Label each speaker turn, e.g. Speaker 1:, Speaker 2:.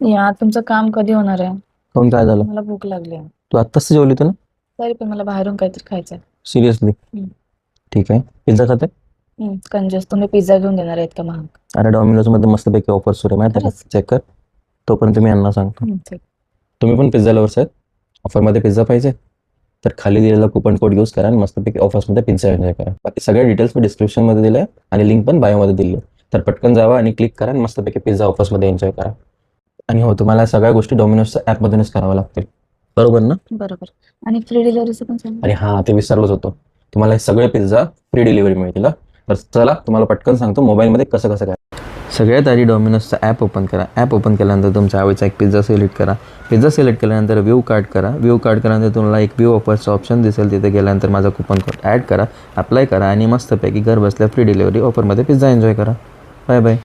Speaker 1: यार तुमचं काम कधी होणार आहे?
Speaker 2: काऊन काय झालं?
Speaker 1: मला भूक लागली आहे.
Speaker 2: तू आत्ताच जेवली तू ना?
Speaker 1: तरी पण मला बाहेरून काहीतरी खायचंय.
Speaker 2: सिरियसली?
Speaker 1: हम्म.
Speaker 2: ठीक आहे, पिझ्झा खाते?
Speaker 1: कंजूस, तुम्ही पिझ्झा घेऊन देणार आहेत का महाग?
Speaker 2: अरे मध्ये मस्तपैकी ऑफर सुरू आहे माहिती आहे
Speaker 1: खरंच?
Speaker 2: का? चेक कर. तोपर्यंत मी यांना सांगतो.
Speaker 1: ठीक.
Speaker 2: तुम्ही पण पिझ्झा लवर्स आहेत? ऑफरमध्ये पिझ्झा पाहिजे तर खाली दिलेला कुपन कोड यूज करा आणि मस्तपैकी ऑफर्समध्ये पिझ्झा एन्जॉय करा. बाकी सगळे डिटेल्स मी डिस्क्रिप्शनमध्ये दिले आणि लिंक पण बायोमध्ये दिली. तर पटकन जावा आणि क्लिक करा आणि मस्तपैकी पिझ्झा ऑफर्समध्ये एन्जॉय करा. आणि हो, तुम्हाला सगळ्या गोष्टी डॉमिनोजच्या ॲपमधूनच कराव्या लागतील, बरोबर ना?
Speaker 1: बरोबर. आणि फ्री डिलिव्हरीचं पण सांगा.
Speaker 2: आणि हां, ते विसरलोच होतो. तुम्हाला हे सगळे पिझ्झा फ्री डिलिव्हरी मिळतील. तर चला तुम्हाला पटकन सांगतो मोबाईलमध्ये कसं कसं काय. सगळ्यात आधी डॉमिनोजचा ॲप ओपन करा. ॲप ओपन केल्यानंतर तुमच्या आवडीचा एक पिझ्झा सिलेक्ट करा. पिझ्झा सिलेक्ट केल्यानंतर व्ह्यू कार्ड करा. व्ह्यू कार्ड केल्यानंतर तुम्हाला एक व्ह्यू ऑफर्सचा ऑप्शन दिसेल. तिथे गेल्यानंतर माझा कुपन कोड ॲड करा, अप्लाय करा आणि मस्तपैकी घर बसल्या फ्री डिलिव्हरी ऑफरमध्ये पिझ्झा एन्जॉय करा. Bye bye.